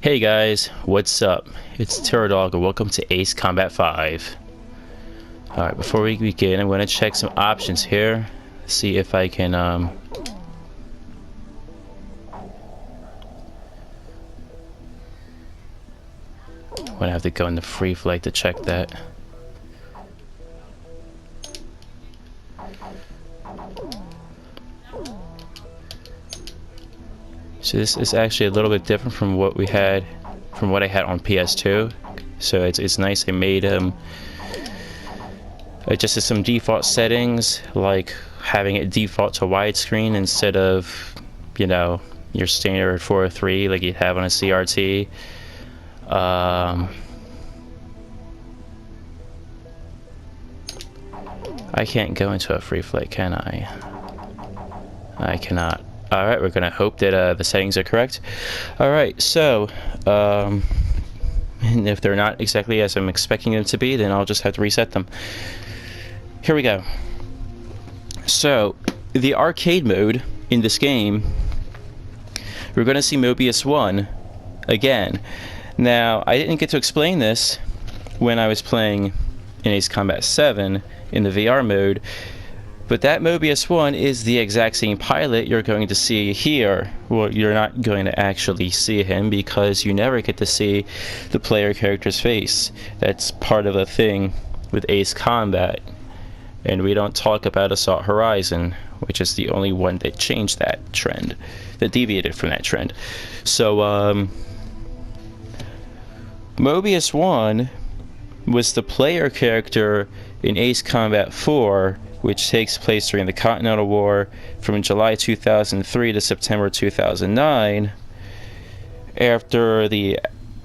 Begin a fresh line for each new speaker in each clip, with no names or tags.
Hey guys, what's up? It's Terradog and welcome to Ace Combat 5. Alright, before we begin, I'm going to check some options here. See if I can, I'm going to have to go into free flight to check that. So this is actually a little bit different from what we had, from what I had on PS2. So it's nice. I made adjusted some default settings, like having it default to widescreen instead of, you know, your standard 4:3 like you have on a CRT. I can't go into a free flight, can I? I cannot. Alright, we're gonna hope that the settings are correct. Alright, so and if they're not exactly as I'm expecting them to be, then I'll just have to reset them. Here we go. So the arcade mode in this game, we're gonna see Mobius 1 again. Now, I didn't get to explain this when I was playing in Ace Combat 7 in the VR mode, but that Mobius 1 is the exact same pilot you're going to see here. Well, you're not going to actually see him because you never get to see the player character's face. That's part of the thing with Ace Combat. And we don't talk about Assault Horizon, which is the only one that changed that trend, that deviated from that trend. So, Mobius 1 was the player character in Ace Combat 4, which takes place during the Continental War from July 2003 to September 2009, after the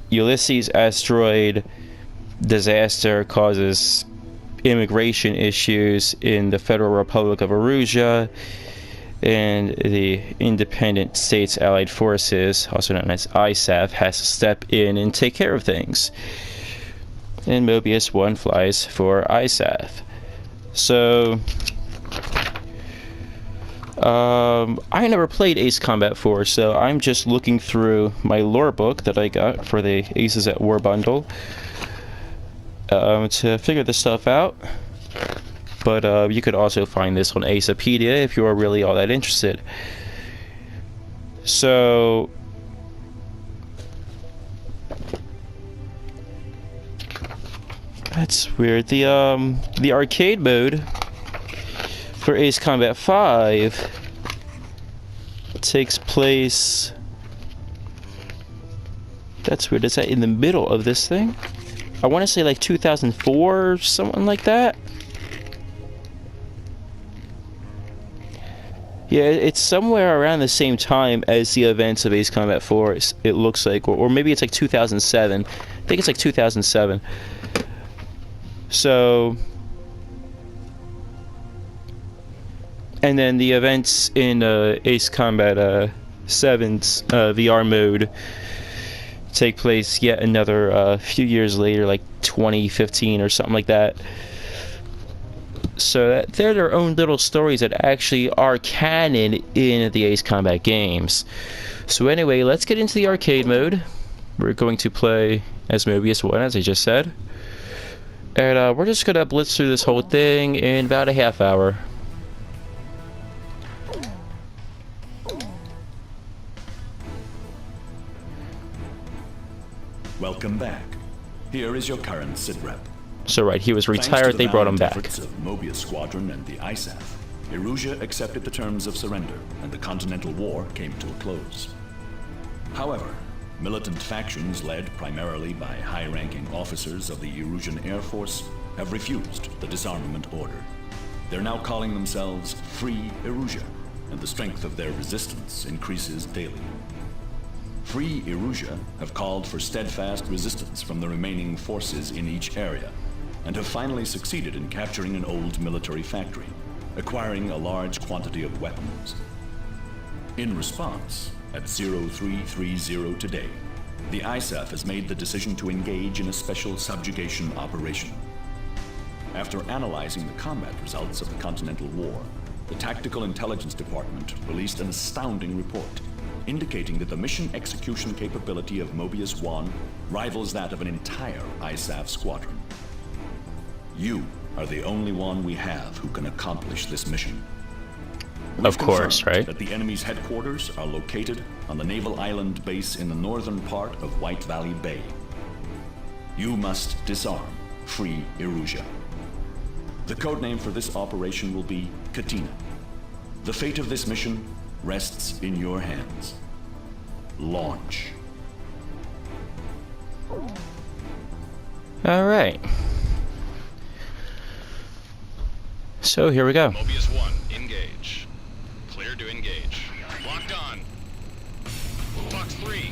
Ulysses asteroid disaster causes immigration issues in the Federal Republic of Eurasia, and the Independent States Allied Forces, also known as ISAF, has to step in and take care of things. And Mobius 1 flies for ISAF. So, I never played Ace Combat 4, so I'm just looking through my lore book that I got for the Aces at War bundle to figure this stuff out. But you could also find this on Acepedia if you are really all that interested. So, that's weird. The arcade mode for Ace Combat 5 takes place. That's weird. Is that in the middle of this thing? I want to say like 2004 or something like that. Yeah, it's somewhere around the same time as the events of Ace Combat 4. It looks like, or maybe it's like 2007. I think it's like 2007. So, and then the events in Ace Combat 7's VR mode take place yet another few years later, like 2015 or something like that. So they're their own little stories that actually are canon in the Ace Combat games. So anyway, let's get into the arcade mode. We're going to play as Mobius 1, as I just said. And we're just going to blitz through this whole thing in about a half hour.
Welcome back. Here is your current sitrep.
So right, he was retired, they brought him back.
Thanks to the valiant efforts of Mobius Squadron and the ISAF, Eurasia accepted the terms of surrender, and the Continental War came to a close. However, militant factions led primarily by high-ranking officers of the Eurasian Air Force have refused the disarmament order. They're now calling themselves Free Eurasia, and the strength of their resistance increases daily. Free Eurasia have called for steadfast resistance from the remaining forces in each area, and have finally succeeded in capturing an old military factory, acquiring a large quantity of weapons. In response, at 0330 today, the ISAF has made the decision to engage in a special subjugation operation. After analyzing the combat results of the Continental War, the Tactical Intelligence Department released an astounding report indicating that the mission execution capability of Mobius 1 rivals that of an entire ISAF squadron. You are the only one we have who can accomplish this mission.
Of course, right?
That the enemy's headquarters are located on the naval island base in the northern part of White Valley Bay. You must disarm, free Erusia. The codename for this operation will be Katina. The fate of this mission rests in your hands. Launch.
All right. So here we go.
Mobius 1, engage. Clear to engage. Locked on. Fox 3.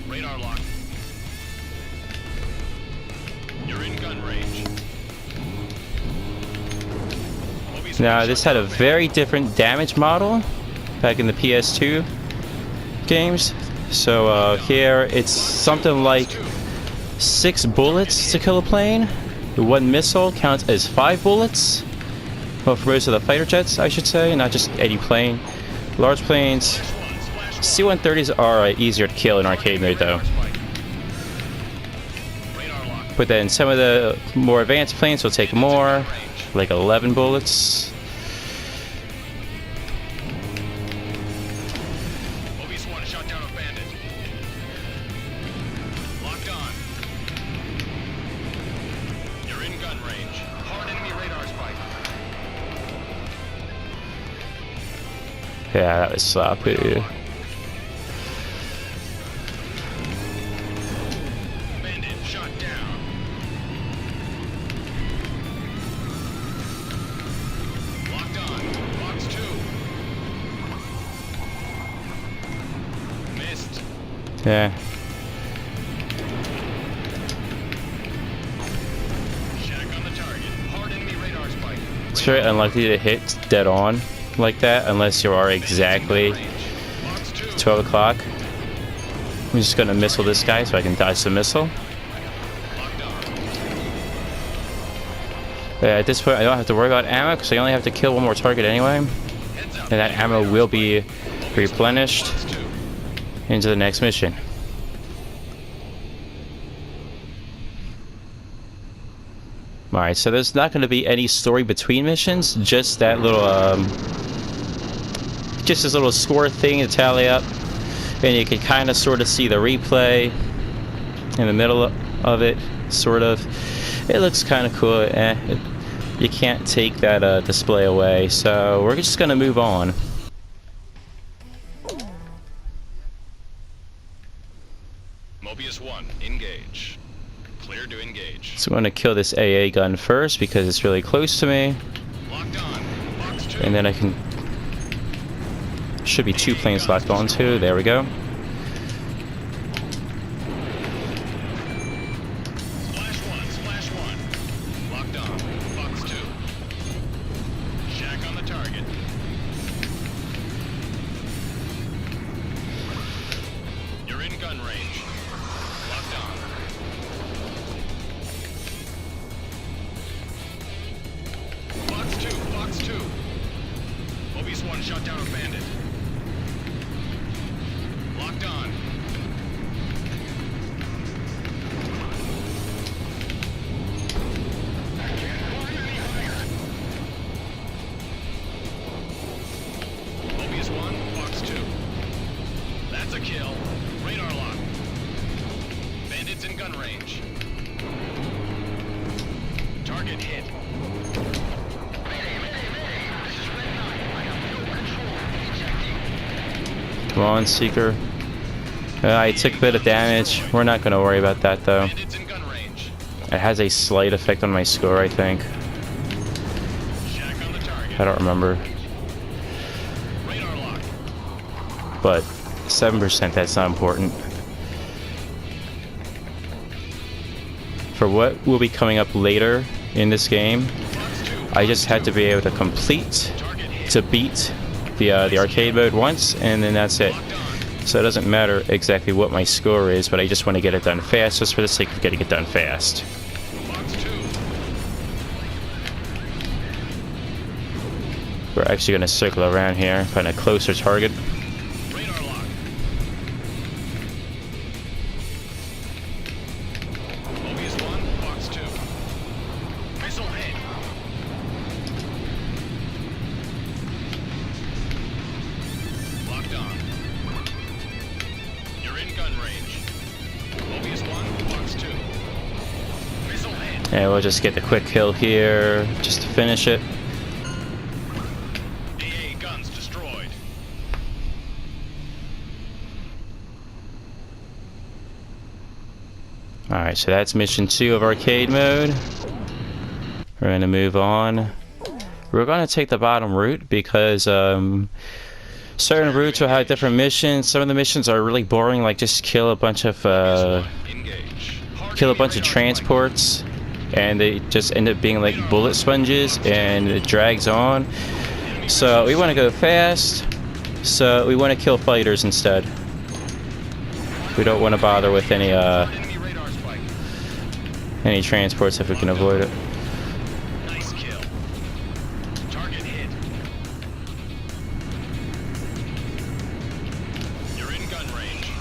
Radar lock. You're in gun range.
Now, this had a very different damage model back in the PS2 games. So here it's something like 6 bullets to kill a plane. One missile counts as 5 bullets. Well, for most of the fighter jets, I should say, not just any plane. Large planes. C-130s are easier to kill in arcade mode, though. But then some of the more advanced planes will take more, like 11 bullets.
Mobius 1 shot down a bandit. Locked on. You're in gun range. Hard enemy radar spike.
Yeah, that was sloppy.
Bandit shot down. Locked on. Fox 2. Missed.
Yeah.
Shack on the target. Hard enemy radar spike.
It's very unlikely to hit dead on like that unless you are exactly
Fox 2.
12 o'clock. I'm just gonna missile this guy so I can dodge the missile.
Locked on.
At this point, I don't have to worry about ammo because I only have to kill one more target anyway.
Heads up.
And that ammo will be replenished
Fox 2.
into the next mission. Alright, so there's not going to be any story between missions, just that little, just this little score thing to tally up. And you can kind of sort of see the replay in the middle of it, sort of. It looks kind of cool. You can't take that display away, so we're just going to move on.
Mobius 1, engage. Clear to engage.
So I'm going to kill this AA gun first because it's really close to me.
Locked on. Fox 2.
And then I can... Should be 2 planes locked onto. There we go.
Splash 1. Locked on. Fox 2. Shack on the target. You're in gun range. Locked on. Fox 2. Mobius 1 shot down a bandit. Locked on. Mobius 1, Fox 2. That's a kill. Radar lock. Bandits in gun range. Target hit.
Come on, Seeker. I took a bit of damage. We're not going to worry about that, though.
Bandits in gun range.
It has a slight effect on my score, I think.
Shack on the target.
I don't remember.
Radar lock.
But 7%, that's not important. For what will be coming up later in this game,
Fox 2.
I just had to be able to complete,
Target hit.
to beat the arcade mode once, and then that's it. So it doesn't matter exactly what my score is, but I just want to get it done fast, just for the sake of getting it done fast.
Box 2.
We're actually going to circle around here, find a closer target.
Radar lock. Mobius 1, box 2. Missile hit. Locked on. You're in gun range. Mobius 1, box 2. Missile hit.
And we'll just get the quick kill here, just to finish it.
AA guns destroyed.
Alright, so that's mission 2 of arcade mode. We're going to move on. We're going to take the bottom route because certain routes will have different missions. Some of the missions are really boring, like just kill a bunch of
Engage.
transports, and they just end up being like bullet sponges, and it drags on. So we want to go fast, so we want to kill fighters instead. We don't want to bother with any
Enemy radar spike.
transports if we can avoid it.
Nice kill. Target hit. You're in gun range.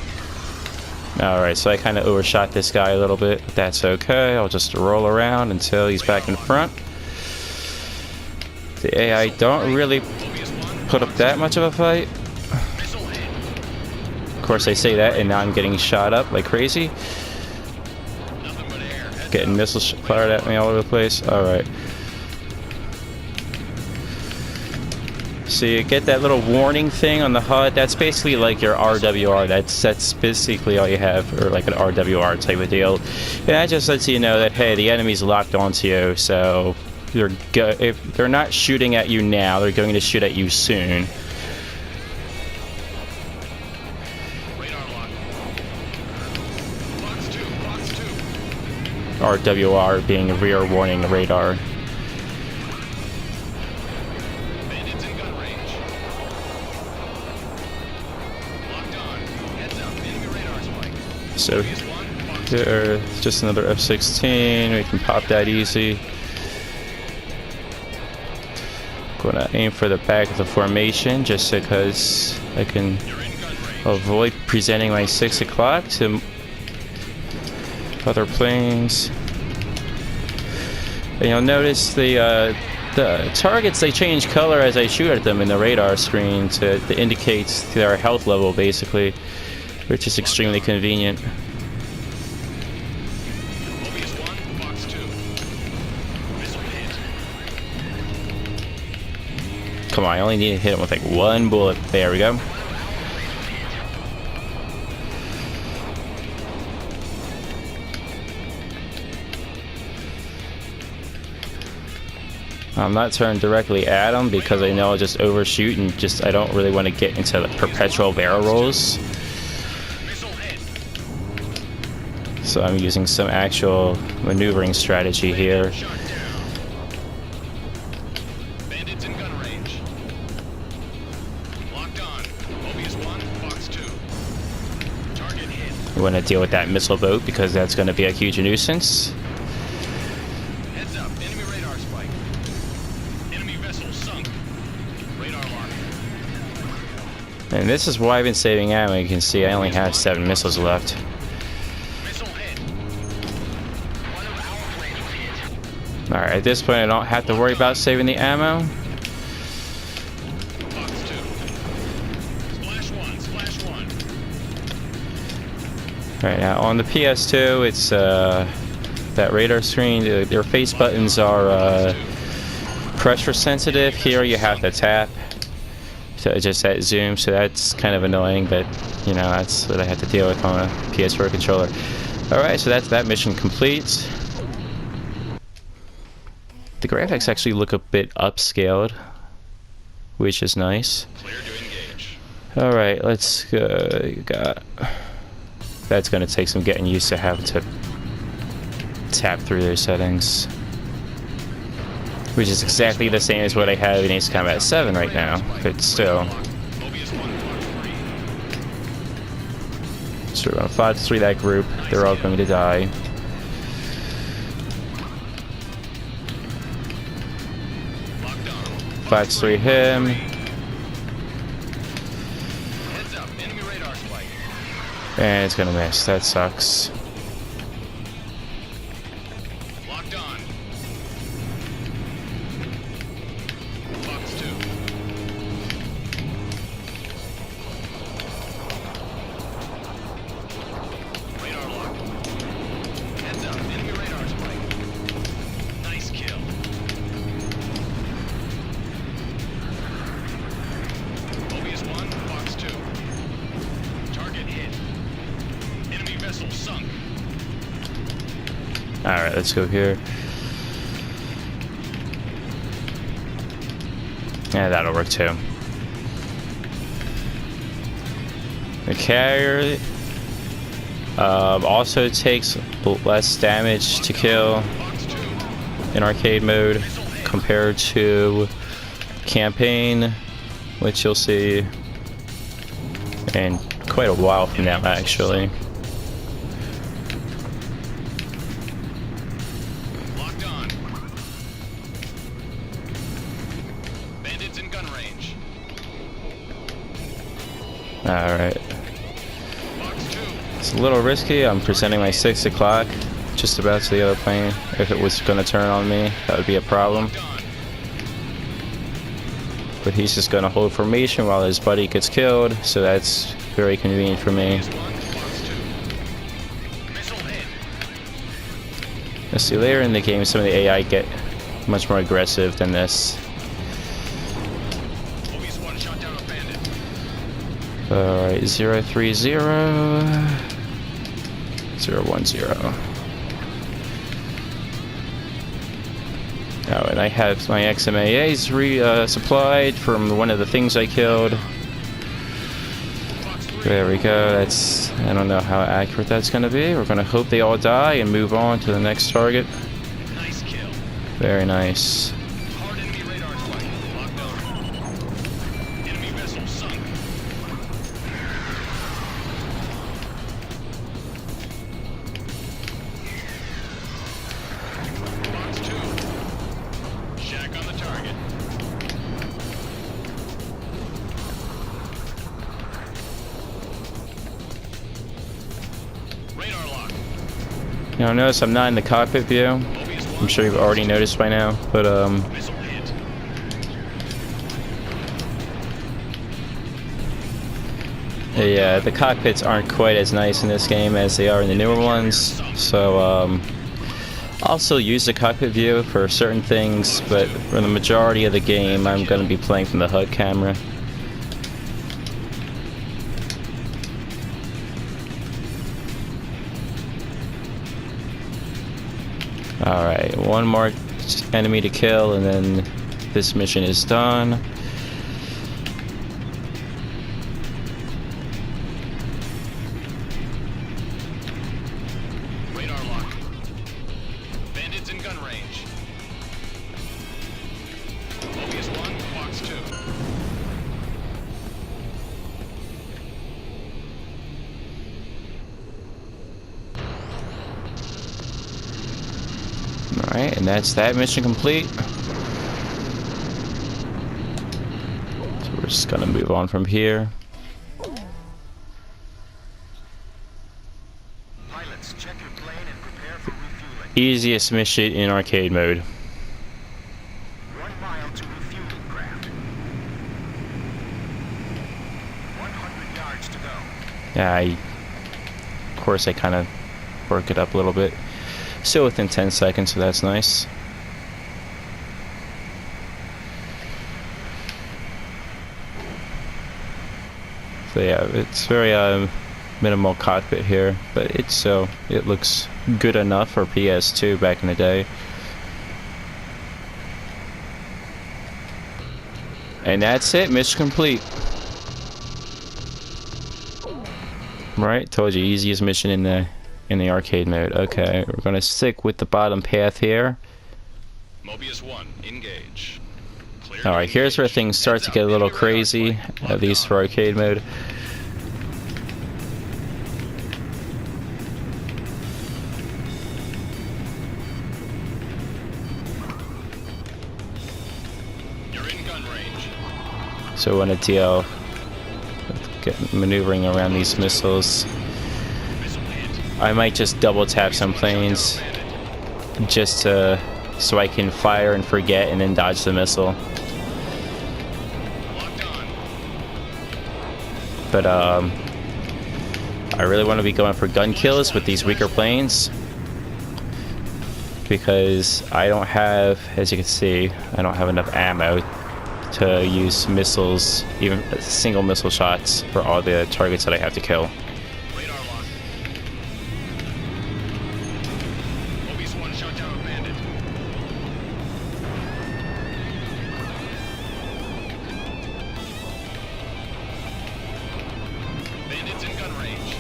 Alright, so I kind of overshot this guy a little bit. That's okay. I'll just roll around until he's back in front. The AI don't really
Mobius 1,
put up that much of a fight.
missile hit.
Of course, I say that, and now I'm getting shot up like crazy.
Nothing but air. Heads
Getting
up.
missiles fired at me all over the place. Alright. So you get that little warning thing on the HUD. That's basically like your RWR. That's basically all you have, or like an RWR type of deal. And that just lets you know that, hey, the enemy's locked onto you, so if they're not shooting at you now, they're going to shoot at you soon.
Radar lock. Box 2, box 2.
RWR being a rear warning radar.
Bandits in gun range. Locked on. Heads up. Enemy radar spike.
So
Mobius 1, box 2.
here, just another F-16. We can pop that easy. Gonna aim for the back of the formation just because I can
You're in gun range.
avoid presenting my 6 o'clock to other planes. And you'll notice the targets, they change color as I shoot at them in the radar screen to indicate their health level, basically, which is extremely convenient.
Mobius 1, box 2. Missile hit.
Come on, I only need to hit him with like one bullet. There we go. I'm not turned directly at him because I know I'll just overshoot and just I don't really want to get into the perpetual barrel rolls.
Missile hit.
So I'm using some actual maneuvering strategy here.
Shot down. Bandits in gun range. Locked on. Mobius 1, box 2. Target hit.
We want to deal with that missile boat because that's going to be a huge nuisance.
Heads up. Enemy radar spike. Enemy vessel sunk. Radar lock.
And this is why I've been saving ammo. You can see I only have 7 missiles left.
Missile hit. One of our planes was hit.
Alright, at this point I don't have to worry about saving the ammo.
Box 2. Splash 1, splash 1.
Right now on the PS2, it's that radar screen. Their face buttons are pressure sensitive. Here you have to tap to adjust that zoom, so that's kind of annoying, but you know, that's what I have to deal with on a PS4 controller. Alright, so that's that mission complete. The graphics actually look a bit upscaled, which is nice.
Clear to engage.
Alright, let's go. You got. That's going to take some getting used to having to tap through those settings. which is exactly the same as what I have in Ace Combat 7 right now, but still.
Mobius 1, Fox 3.
So we're going to 5-3 that group. They're all going to die.
Locked on.
5-3 him.
Heads up, enemy radar spike.
And it's going to miss. That sucks.
Locked on. Fox 2. Radar locked. Heads up, enemy radar spike. Nice kill. Mobius 1, Fox 2. Target hit. Enemy vessel sunk.
Alright, let's go here. Yeah, that'll work too. The carrier also takes less damage to kill
Fox 2.
in arcade mode compared to campaign, which you'll see in quite a while from now, actually.
Locked on. Bandits in gun range.
Alright.
Fox 2.
It's a little risky. I'm presenting my 6 o'clock just about to the other plane. If it was going to turn on me, that would be a problem.
Locked on.
But he's just going to hold formation while his buddy gets killed, so that's very convenient for me.
Mobius 1, Fox 2. Missile hit.
Let's see, later in the game, some of the AI get much more aggressive than this.
Mobius 1 shot down a bandit.
Alright, 030, 010. Oh, and I have my XMAAs supplied from one of the things I killed.
Fox 3.
There we go. That's, I don't know how accurate that's going to be. We're going to hope they all die and move on to the next target.
Nice kill.
Very nice.
Hard enemy radar spike. Locked on. Enemy vessel sunk. Fox 2. Shack on the target. Radar lock.
Now notice I'm not in the cockpit view.
Mobius 1.
I'm sure you've already noticed by now, but
Missile hit.
the cockpits aren't quite as nice in this game as they are in the newer ones. So I'll still use the cockpit view for certain things, but for the majority of the game, I'm going to be playing from the HUD camera. Alright, one more enemy to kill, and then this mission is done.
Radar lock. Bandits in gun range. Mobius 1, Fox 2.
Alright, and that's that mission complete. So we're just gonna move on from here.
Pilots, check your plane and prepare for refueling.
Easiest mission in arcade mode.
1 mile to refueling craft. 100 yards to go.
Yeah, of course I kind of work it up a little bit. Still within 10 seconds, so that's nice. So yeah, it's very minimal cockpit here, but it looks good enough for PS2 back in the day. And that's it, mission complete. Right, told you, easiest mission in the arcade mode. Okay, we're gonna stick with the bottom path here.
Mobius 1, engage. Clear.
Alright, here's where things start to get a little crazy, at least for arcade mode.
You're in gun range.
So I want to deal with maneuvering around these missiles.
Missile hit.
I might just double tap some planes just to, so I can fire and forget and then dodge the missile.
Locked on.
But I really want to be going for gun kills with these weaker planes, because I don't have, as you can see, I don't have enough ammo to use missiles, even single missile shots, for all the targets that I have to kill.
Radar lock. Mobius 1 shot down a bandit. Bandits in gun range.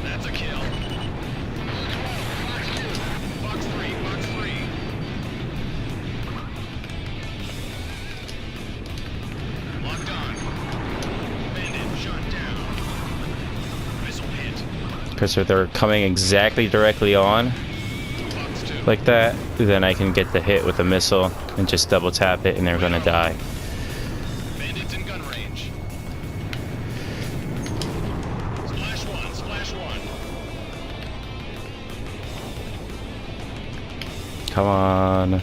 That's a kill. Box 3, box 3. Locked on. Bandit shot down. Missile hit.
Because if they're coming exactly directly on,
Box 2.
like that, then I can get the hit with a missile and just double tap it and they're gonna die.
Bandits in gun range. Splash 1, splash 1.
Come on.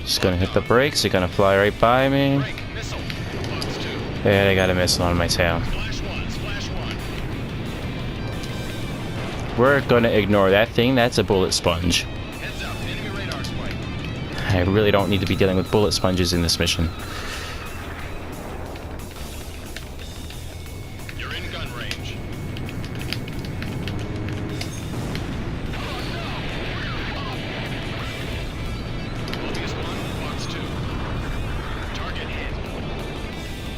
Just gonna hit the brakes, they're gonna fly right by me.
Break, missile. Box 2.
And I got a missile on my tail.
Splash 1, splash 1.
We're gonna ignore that thing, that's a bullet sponge.
Heads up, enemy radar spike.
I really don't need to be dealing with bullet sponges in this mission.
You're in gun range. Mobius 1, box 2. Target hit.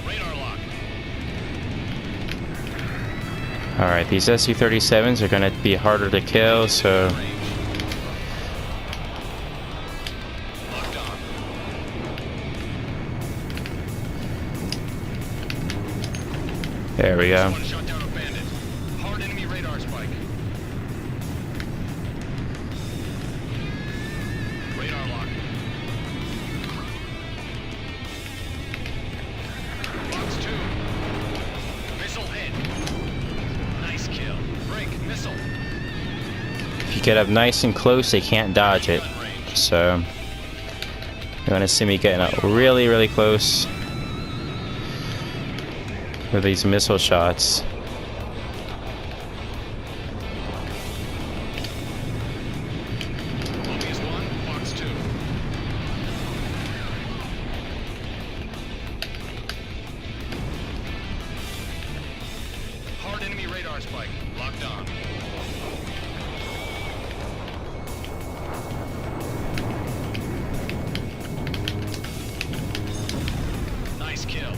Radar lock.
Alright, these SU-37s are gonna be harder to kill, so
Range. Locked on.
there we go.
One shot down a bandit. Hard enemy radar spike. Radar lock. Box 2. Missile hit. Nice kill. Break, missile.
If you get up nice and close, they can't dodge it.
Gun range.
So you're gonna see me getting up really, really close with these missile shots.
Mobius 1, box 2. Hard enemy radar spike. Locked on. Nice kill.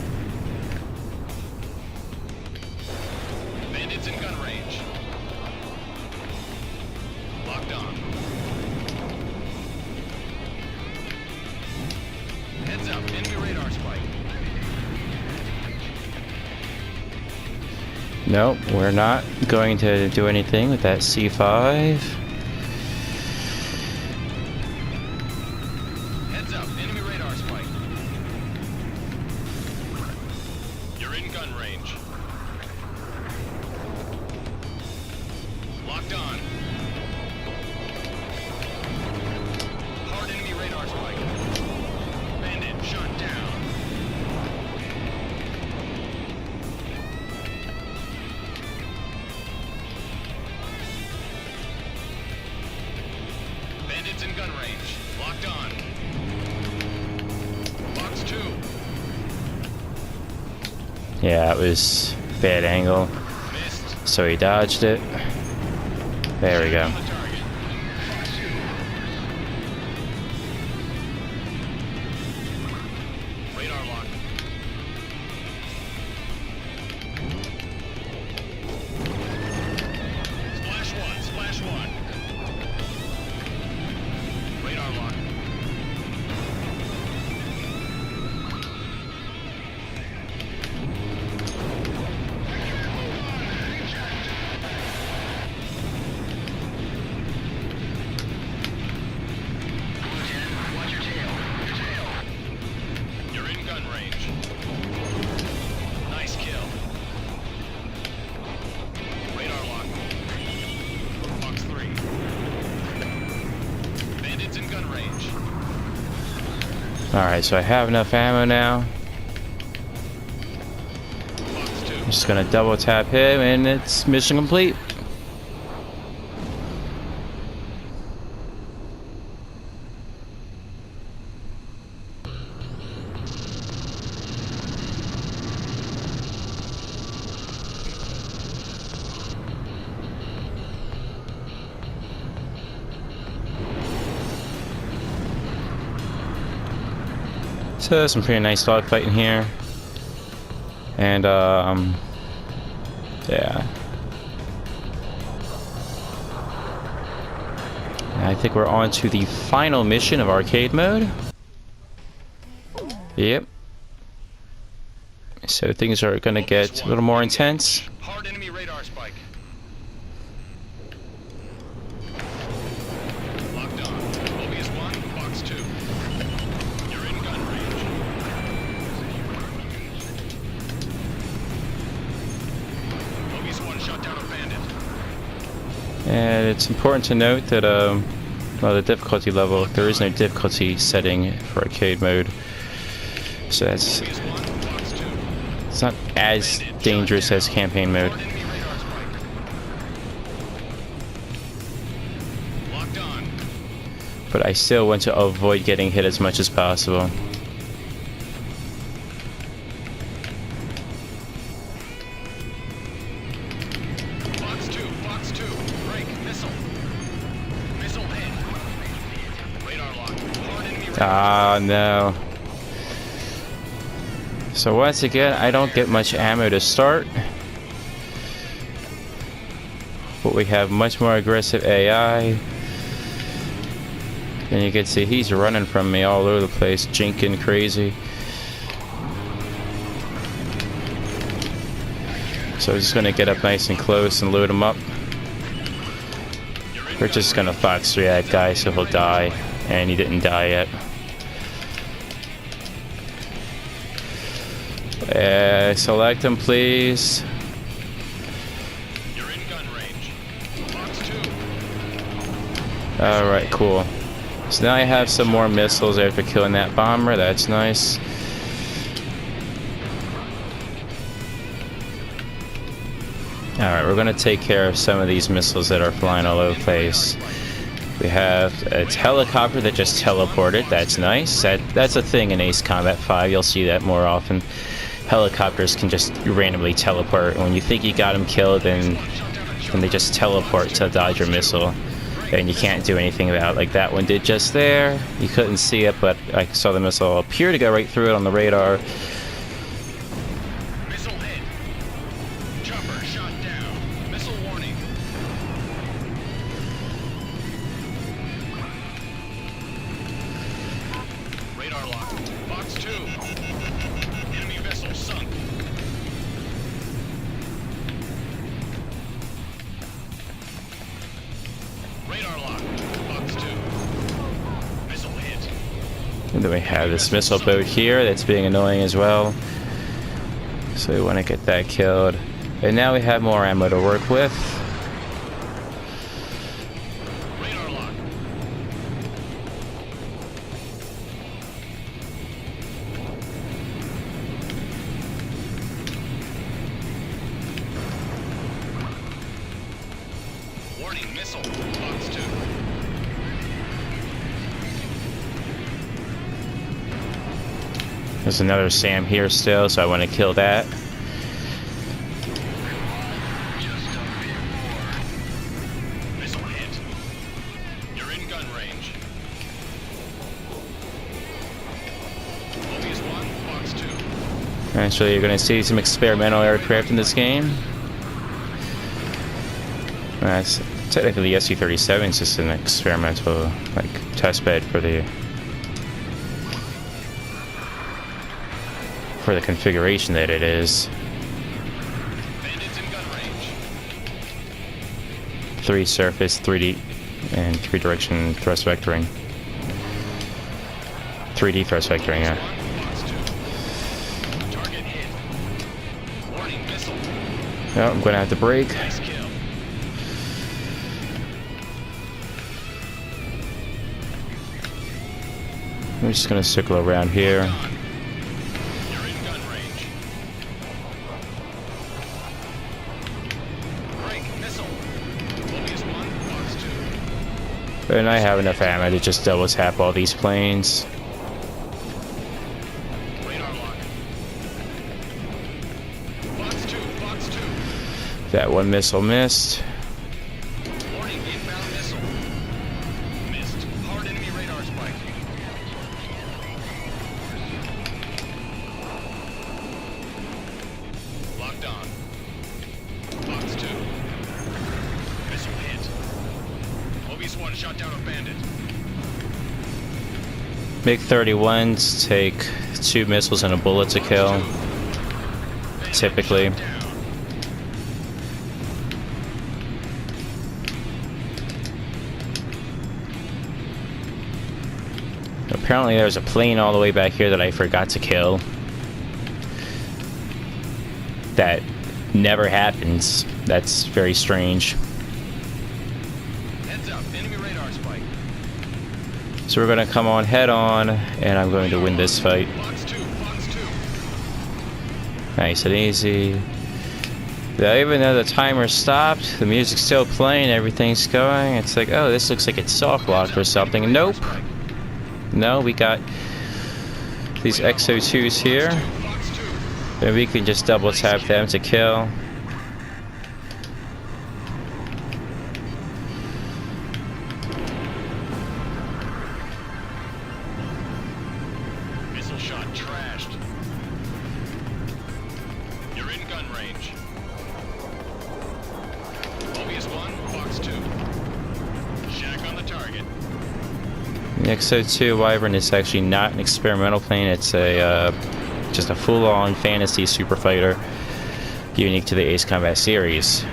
Bandits in gun range. Locked on. Heads up, enemy radar spike.
Nope, we're not going to do anything with that C5.
Heads up, enemy radar spike. You're in gun range. Locked on. Hard enemy radar spike. Bandit shot down. Bandits in gun range. Locked on. Box 2.
Yeah, it was bad angle,
Missed.
so he dodged it. There we go.
On the target. Radar lock. Splash 1,
Alright, so I have enough ammo now.
Fox 2.
I'm just gonna double tap him and it's mission complete. So some pretty nice dogfighting here. And yeah. I think we're on to the final mission of arcade mode. Yep. So things are gonna get a little more intense.
Hard enemy radar spike. Locked on. Mobius 1, Fox 2. You're in gun range. Mobius 1 shot down a bandit.
And it's important to note that well, the difficulty level, there is no difficulty setting for arcade mode. So that's,
Mobius 1, Fox 2.
it's not as dangerous as campaign mode.
Hard enemy radar spike. Locked on.
But I still want to avoid getting hit as much as possible.
Fox 2, Fox 2. Break, missile. Missile hit. Radar lock. Hard enemy radar.
Ah, no. So once again, I don't get much ammo to start. But we have much more aggressive AI. And you can see he's running from me all over the place, jinking crazy. So I'm just gonna get up nice and close and load him up. We're just gonna Fox 3 that guy so he'll die. And he didn't die yet. Select him, please.
You're in gun range. Fox 2.
Alright, cool. So now I have some more missiles after killing that bomber. That's nice. Alright, we're going to take care of some of these missiles that are flying all over the place. We have a helicopter that just teleported. That's nice. That's a thing in Ace Combat 5. You'll see that more often. Helicopters can just randomly teleport. When you think you got them killed, then they just teleport to dodge your missile. And you can't do anything about it, like that one did just there. You couldn't see it, but I saw the missile appear to go right through it on the radar.
Missile hit. Chopper shot down. Missile warning. Radar lock. Fox 2. Enemy vessel sunk. Radar lock. Fox 2. Missile hit.
And then we have this missile boat here that's being annoying as well. So we want to get that killed. And now we have more ammo to work with.
Radar lock. Warning missile. Fox 2.
There's another SAM here still, so I want to kill that.
Missile hit. You're in gun range. Mobius 1, Fox 2.
Alright, so you're going to see some experimental aircraft in this game. That's technically the SU-37 is just an experimental test bed for the configuration that it is.
Bandits in gun range.
3 surface, 3D, and 3 direction thrust vectoring. 3D thrust vectoring, yeah.
Fox 2. Target hit. Warning missile.
Oh, I'm gonna have to brake.
Nice kill.
I'm just gonna circle around here.
You're in gun range. Break, missile. Mobius 1, Fox 2.
And I have enough ammo to just double tap all these planes.
Radar lock. Fox 2, Fox 2.
That one missile missed.
Warning, inbound missile. Missed. Hard enemy radar spike. Locked on. Fox 2. Missile hit. Mobius 1 shot down a bandit.
MiG-31s take 2 missiles and a bullet to kill,
Bandit
typically.
shot down.
Apparently there's a plane all the way back here that I forgot to kill. That never happens. That's very strange.
Heads up, enemy radar spike.
So we're gonna come on head on, and I'm going to win this fight.
Fox 2, Fox 2.
Nice and easy. Now, even though the timer stopped, the music's still playing, everything's going. It's like, oh, this looks like it's soft locked or something. Nope. No, we got these XO2s here,
Fox 2.
and we can just double tap them to kill.
Missile shot trashed. You're in gun range. Mobius 1, Fox 2. Shack on the target.
The XO2 Wyvern is actually not an experimental plane. It's a just a full-on fantasy super fighter, unique to the Ace Combat series.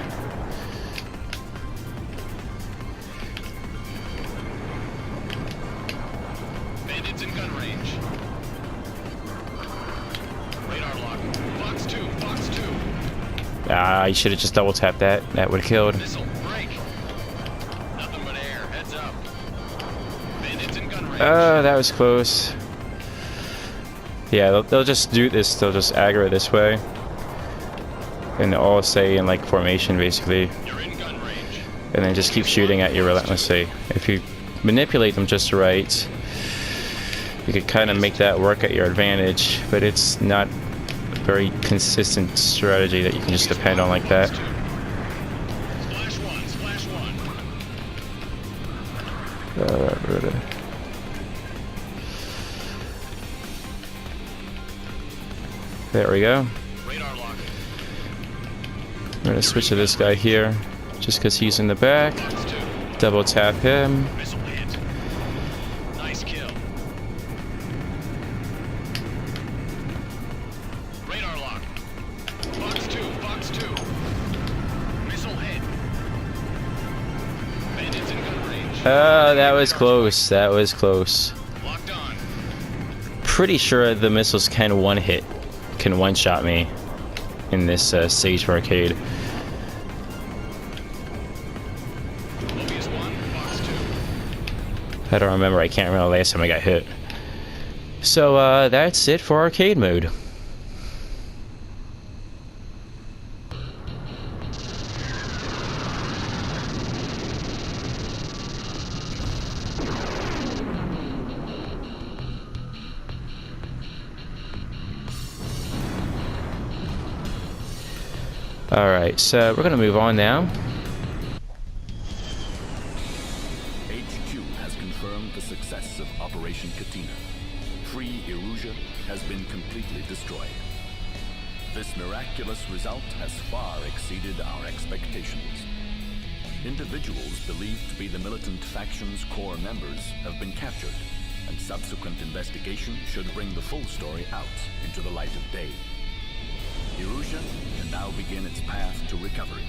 Bandits in gun range. Radar lock. Fox 2, Fox 2.
I should have just double tapped that. That would have killed.
Missile break. Nothing but air. Heads up. Bandits in gun range.
Oh, that was close. Yeah, they'll just do this. They'll just aggro this way, and they'll all stay in like formation basically,
You're in gun range.
and then just keep shooting at you relentlessly. If you manipulate them just right, you could kind of make that work at your advantage, but it's not a very consistent strategy that you can just depend on like that.
Splash 1, splash 1.
There we go.
Radar lock.
I'm gonna switch to this guy here, just because he's in the back.
Fox 2.
Double tap him.
Missile hit. Nice kill. Radar lock. Fox 2, Fox 2. Missile hit. Bandits in gun range.
Oh, that was close. That was close.
Locked on.
Pretty sure the missiles can one-shot me in this stage for arcade.
Mobius 1, Fox 2.
I don't remember. I can't remember the last time I got hit. So that's it for arcade mode. Alright, so we're going to move on now.
HQ has confirmed the success of Operation Katina. Free Erusia has been completely destroyed. This miraculous result has far exceeded our expectations. Individuals believed to be the militant faction's core members have been captured, and subsequent investigation should bring the full story out into the light of day. Erusia can now begin its path to recovery.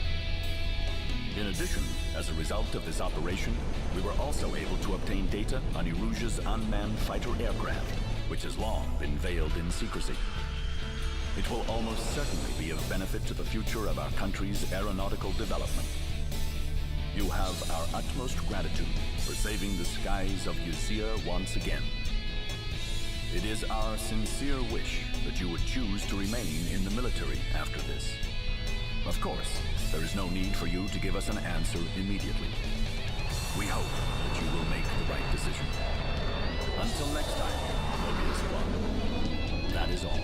In addition, as a result of this operation, we were also able to obtain data on Erusia's unmanned fighter aircraft, which has long been veiled in secrecy. It will almost certainly be of benefit to the future of our country's aeronautical development. You have our utmost gratitude for saving the skies of Usea once again. It is our sincere wish that you would choose to remain in the military after this. Of course, there is no need for you to give us an answer immediately. We hope that you will make the right decision. Until next time, Mobius 1. That is all.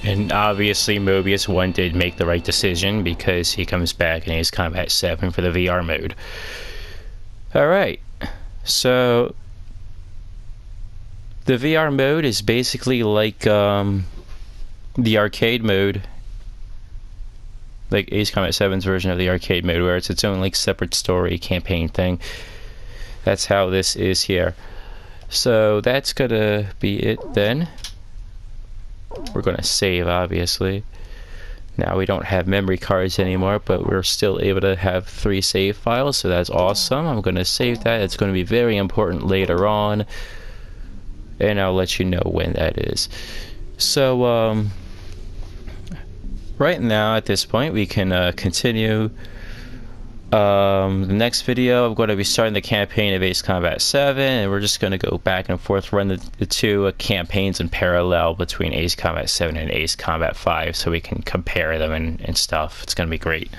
And obviously Mobius 1 did make the right decision because he comes back in Ace Combat 7 for the VR mode. Alright, so the VR mode is basically like the arcade mode, like Ace Combat 7's version of the arcade mode, where it's its own like separate story campaign thing. That's how this is here. So that's gonna be it then. We're gonna save, obviously. Now we don't have memory cards anymore, but we're still able to have 3 save files, so that's awesome. I'm gonna save that. It's gonna be very important later on, and I'll let you know when that is. So right now at this point we can continue. The next video I'm going to be starting the campaign of Ace Combat 7, and we're just going to go back and forth, run the two campaigns in parallel between Ace Combat 7 and Ace Combat 5 so we can compare them and stuff. It's going to be great.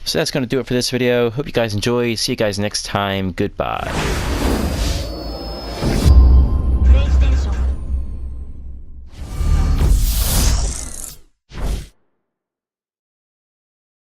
So that's going to do it for this video. Hope you guys enjoy. See you guys next time. Goodbye.